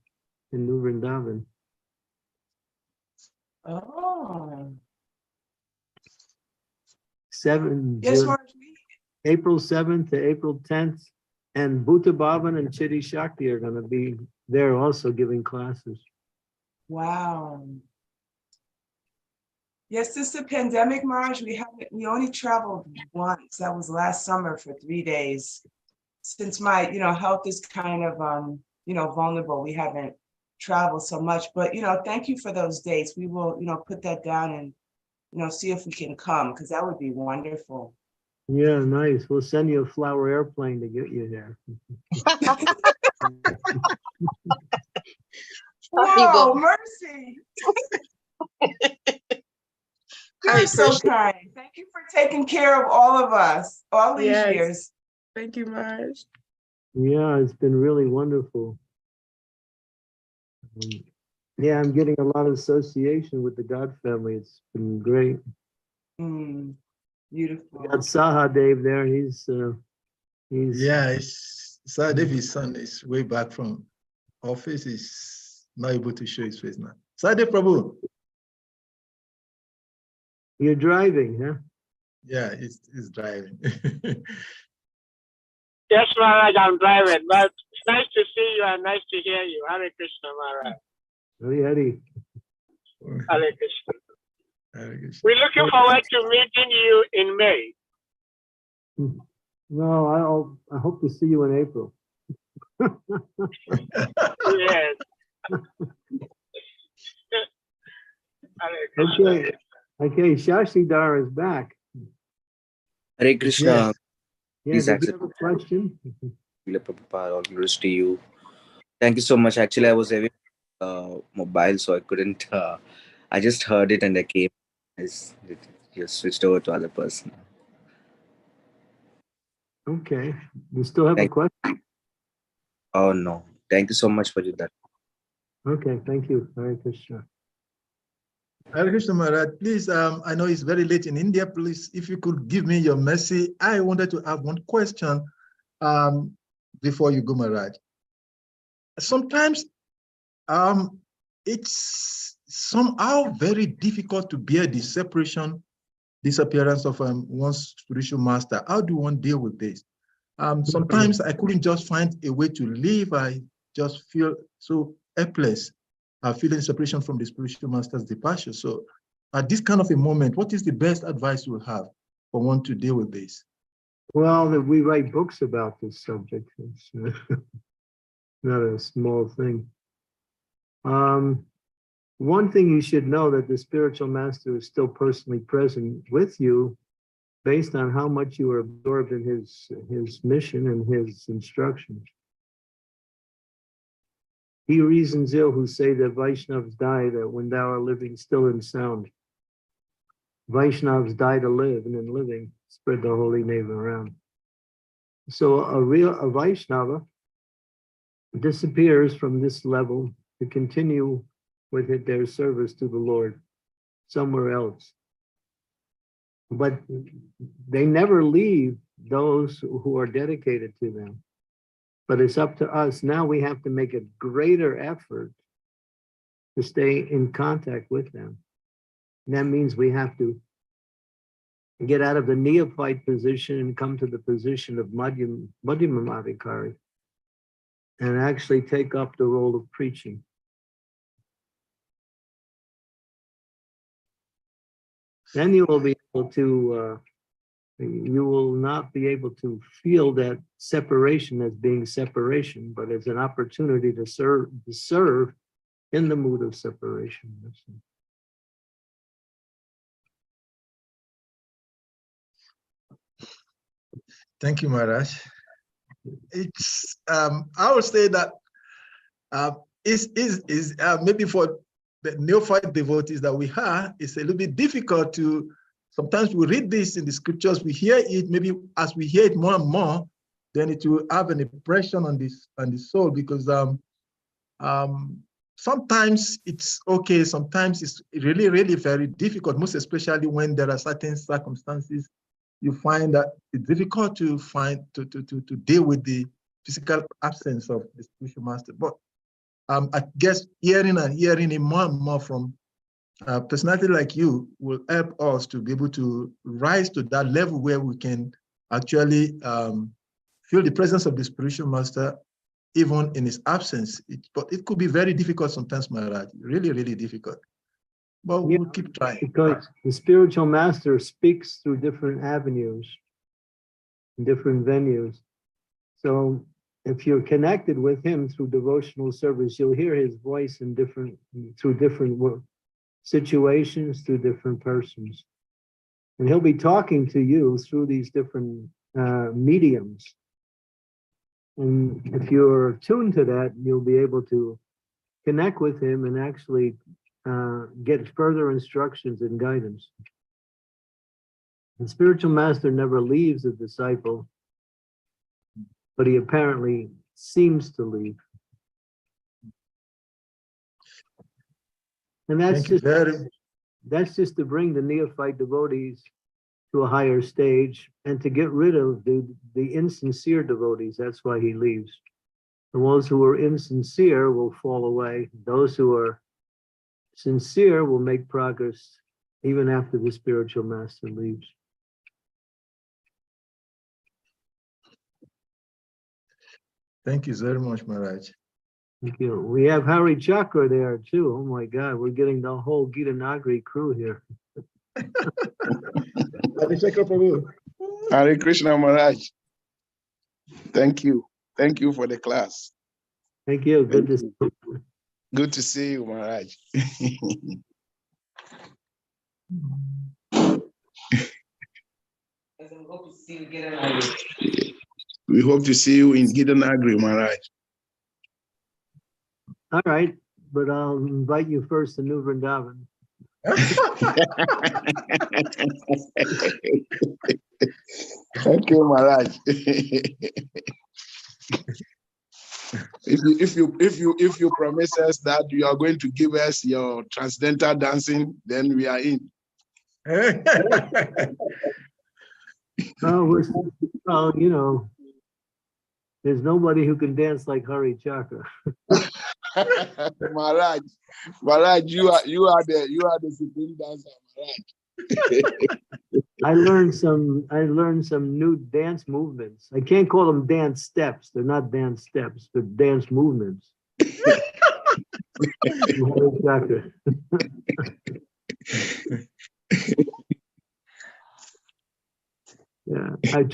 in New Vrindavan. Oh. Yes, April 7th to April 10th. And Bhuta Bhavan and Chitti Shakti are going to be there also giving classes. Wow. Yes, since the pandemic, Maharaj, we only traveled once. That was last summer for 3 days. Since my, health is kind of, vulnerable, we haven't traveled so much. But, thank you for those dates. We will, put that down and, see if we can come, because that would be wonderful. Yeah, nice. We'll send you a flower airplane to get you there. Whoa, mercy. You're so kind. Thank you for taking care of all of us, all these years. Thank you, Maharaj. Yeah, it's been really wonderful. Yeah, I'm getting a lot of association with the God family. It's been great. Beautiful. We got Sahadev there. He's Yeah, Sahadev, son, is way back from office. He's not able to show his face now. Sahadev Prabhu. You're driving, huh? Yeah, he's driving. Yes, Maharaj, I'm driving, but it's nice to see you and nice to hear you. Hare Krishna, Maharaj. Hare. Hare Krishna. Hare Krishna. We're looking forward to meeting you in May. No, I hope to see you in April. Yes. Okay, Shashidhar is back. Hare Krishna. Yes. Yeah, did you have a question? Prabhupada, all glories to you. Thank you so much. Actually, I was having mobile, so I couldn't. I just heard it and I came. I just switched over to other person. Okay. You still have a question? Oh no. Thank you so much for that. Okay, thank you. Hare Krishna. Hare Krishna Maharaj, please, I know it's very late in India. Please, if you could give me your mercy. I wanted to have one question before you go, Maharaj. Sometimes it's somehow very difficult to bear the disappearance of one's spiritual master. How do one deal with this? Sometimes I couldn't just find a way to live. I just feel so helpless. Feeling separation from the spiritual master's departure. So at this kind of a moment, what is the best advice you have for one to deal with this? Well, we write books about this subject. It's not a small thing. One thing you should know that the spiritual master is still personally present with you based on how much you are absorbed in his mission and his instructions. He reasons ill who say that Vaishnavas die that when thou art living still and sound. Vaishnavas die to live, and in living spread the holy name around. So a Vaishnava disappears from this level to continue with their service to the Lord somewhere else. But they never leave those who are dedicated to them. But it's up to us. Now we have to make a greater effort to stay in contact with them. And that means we have to get out of the neophyte position and come to the position of Madhyamadikari and actually take up the role of preaching. Then you will be able to, you will not be able to feel that separation as being separation, but as an opportunity to serve in the mood of separation. Thank you, Maharaj. It's I would say that is maybe for the neophyte devotees that we have, it's a little bit difficult to. Sometimes we read this in the scriptures, we hear it. Maybe as we hear it more and more, then it will have an impression on the soul, because sometimes it's okay, sometimes it's really, really very difficult, most especially when there are certain circumstances you find that it's difficult to deal with the physical absence of the spiritual master. But I guess hearing it more and more from a personality like you will help us to be able to rise to that level where we can actually feel the presence of the spiritual master even in his absence. But it could be very difficult sometimes, Maharaj, really, really difficult. But we'll keep trying. Because the spiritual master speaks through different avenues, different venues. So if you're connected with him through devotional service, you'll hear his voice in through different situations, through different persons. And he'll be talking to you through these different mediums. And if you're attuned to that, you'll be able to connect with him and actually get further instructions and guidance. The spiritual master never leaves a disciple, but he apparently seems to leave. And that's just to bring the neophyte devotees to a higher stage and to get rid of the insincere devotees. That's why he leaves. The ones who are insincere will fall away. Those who are sincere will make progress even after the spiritual master leaves. Thank you very much, Maharaj. Thank you. We have Hari Chakra there too. Oh my God, we're getting the whole Gita Nagari crew here. Hari Chakra Prabhu. Hare Krishna Maharaj. Thank you. Thank you for the class. Thank you. Good to see you. Good to see you, Maharaj. We hope to see you in Gita Nagari, Maharaj. All right, but I'll invite you first to New Vrindavan. Thank you, Maharaj. If you promise us that you are going to give us your transcendental dancing, then we are in. Well, you know, there's nobody who can dance like Hari Chakra. Maharaj, you are the supreme dancer, Maharaj. I learned some new dance movements. I can't call them dance steps. They're not dance steps, but dance movements. Hari Chakra. Yeah, I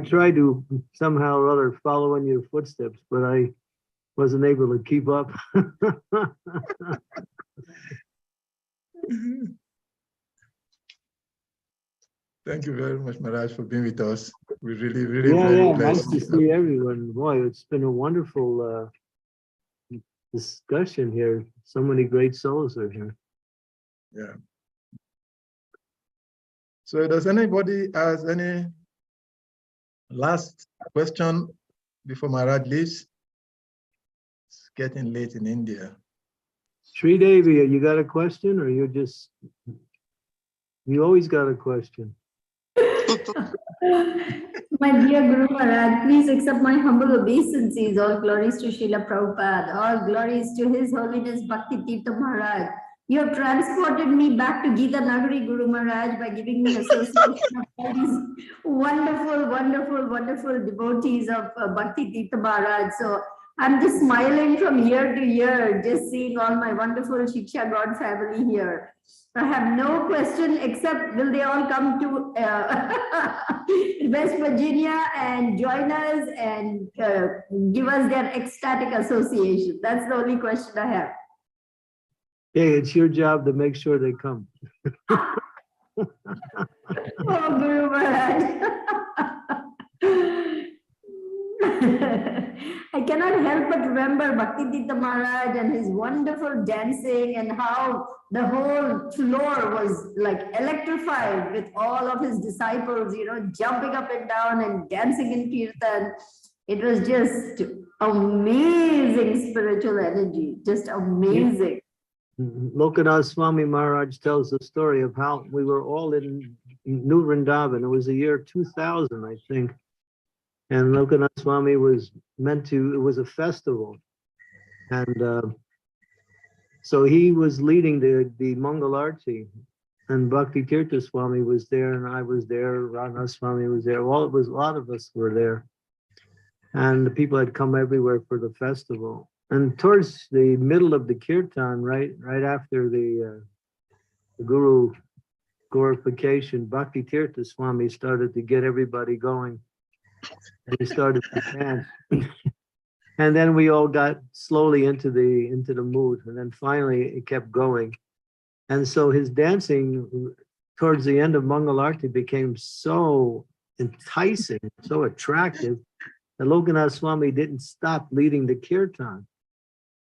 try to somehow or other follow in your footsteps, but I wasn't able to keep up. Thank you very much, Maharaj, for being with us. We really, really, Yeah, blessed. nice to see everyone. Boy, it's been a wonderful discussion here. So many great souls are here. Yeah. So does anybody has any last question before Maharaj leaves? It's getting late in India. Sri Devi, you got a question, or you always got a question? My dear Guru Maharaj, please accept my humble obeisances. All glories to Srila Prabhupada. All glories to His Holiness Bhakti Tirtha Maharaj. You have transported me back to Gita Nagari, Guru Maharaj, by giving me association of all these wonderful, wonderful, wonderful devotees of Bhakti Tirtha Maharaj. So I'm just smiling from year to year, just seeing all my wonderful Shiksha God family here. I have no question except will they all come to West Virginia and join us and give us their ecstatic association? That's the only question I have. Hey, it's your job to make sure they come. Oh, Guru Maharaj. I cannot help but remember Bhakti Tirtha Maharaj and his wonderful dancing and how the whole floor was like electrified with all of his disciples, you know, jumping up and down and dancing in kirtan. It was just amazing spiritual energy, just amazing. Lokanath Swami Maharaj tells the story of how we were all in New Vrindavan. It was the year 2000, I think. And Lokanath Swami was it was a festival. And so he was leading the Mangalarti. And Bhakti Tirtha Swami was there, and I was there, Radha Swami was there. A lot of us were there. And the people had come everywhere for the festival. And towards the middle of the kirtan, right after the Guru glorification, Bhakti Tirtha Swami started to get everybody going. And he started to dance. And then we all got slowly into the mood. And then finally it kept going. And so his dancing towards the end of Mangalarti became so enticing, so attractive, that Lokanath Swami didn't stop leading the kirtan.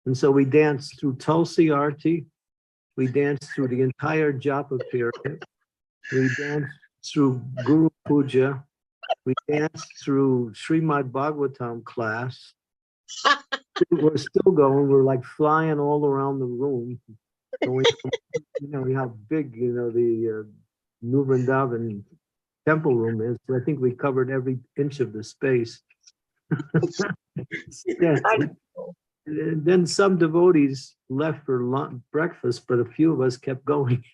And so we danced through Tulsi Arti, we danced through the entire Japa period, we danced through Guru Puja, we danced through SRIMAD BHAGAVATAM class. We're still going, we're like flying all around the room. Going, you know how big, you know, the New Vrindavan temple room is. I think we covered every inch of the space. Yeah. And then some devotees left for breakfast, but a few of us kept going.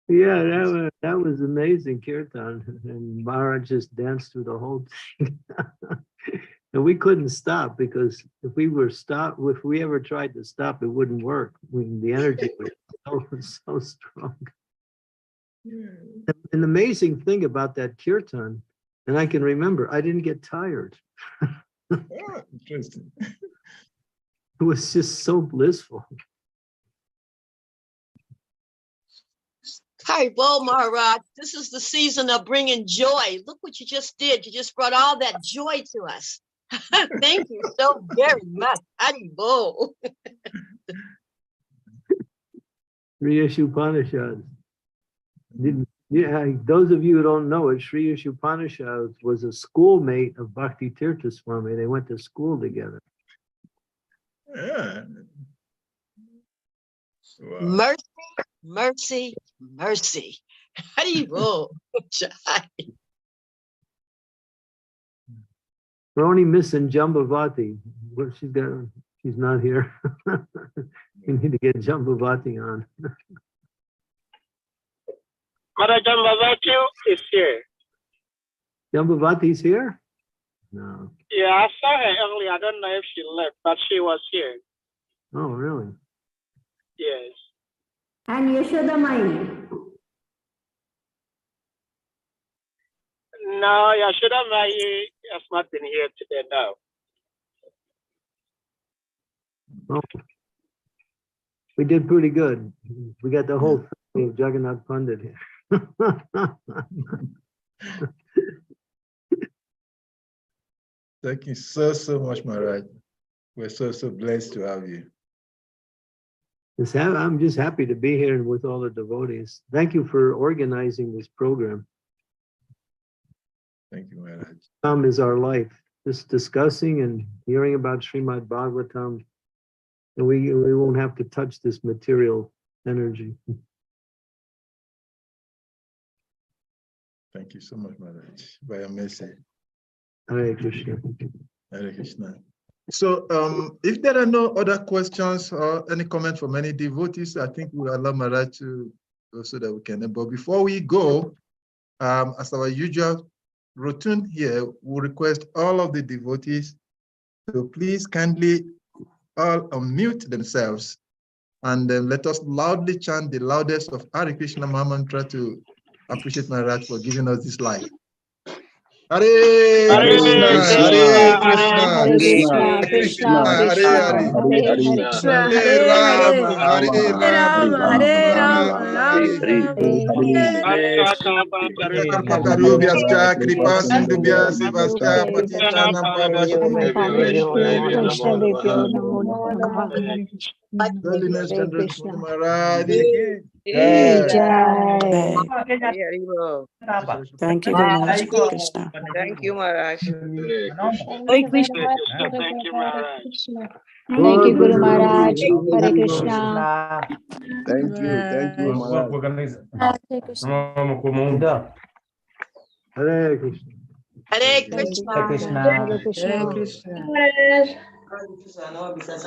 Yeah, that was amazing kirtan, and Maharaj just danced through the whole thing. And we couldn't stop, because if we ever tried to stop, it wouldn't work. The energy was so strong. An amazing thing about that kirtan, and I can remember, I didn't get tired. Oh, interesting. It was just so blissful. Hi, Bo Maharaj. This is the season of bringing joy. Look what you just did. You just brought all that joy to us. Thank you so very much. Hari Bo. Sri Upanishads. Yeah, those of you who don't know it, Sri Upanishads was a schoolmate of Bhakti Tirtha Swami. They went to school together. Yeah. Wow. Mercy, mercy, mercy. Hari Bo. We're only missing Jambavati. She's not here. We need to get Jambavati on. Maharaja Jambavati is here. Jambavati's here? No. Yeah, I saw her earlier. I don't know if she left, but she was here. Oh, really? Yes. And Yashoda Mai. No, Yashoda Mai has not been here today, no. Oh. We did pretty good. We got the whole family of Jagannath Pandit here. Thank you so much, Maharaj. We're so blessed to have you. I'm just happy to be here with all the devotees. Thank you for organizing this program. Thank you, Maharaj. Is our life. just discussing and hearing about Srimad Bhagavatam, and we won't have to touch this material energy. Thank you so much, Maharaj, by your mercy. Hare Krishna. Hare Krishna. So if there are no other questions or any comment from any devotees, I think we'll allow Maharaj to go so that we can. But before we go, as our usual routine here, we request all of the devotees to please kindly all unmute themselves and let us loudly chant the loudest of Hare Krishna Mahamantra to appreciate Maharaj for giving us this life. Hare Krishna, Hare Krishna, Hare Krishna, Krishna, Hare Krishna, Hare, Hare Hare, Hare Rama, Hare Rama, Rama Hare Hare. Pakarubhyascha kripa sindhubhya sivascha patitanam Holiness Chandra Maharaj. Thank you, Guru Maharaj. Hare Krishna. Thank you, Maharaj. Hare Krishna. Thank you, Maharaj. Thank you, Guru Maharaj. Hare Krishna. Thank you, Maharaj. Hare Krishna. Hare Krishna. Hare Krishna. Hare Krishna. Hare Krishna.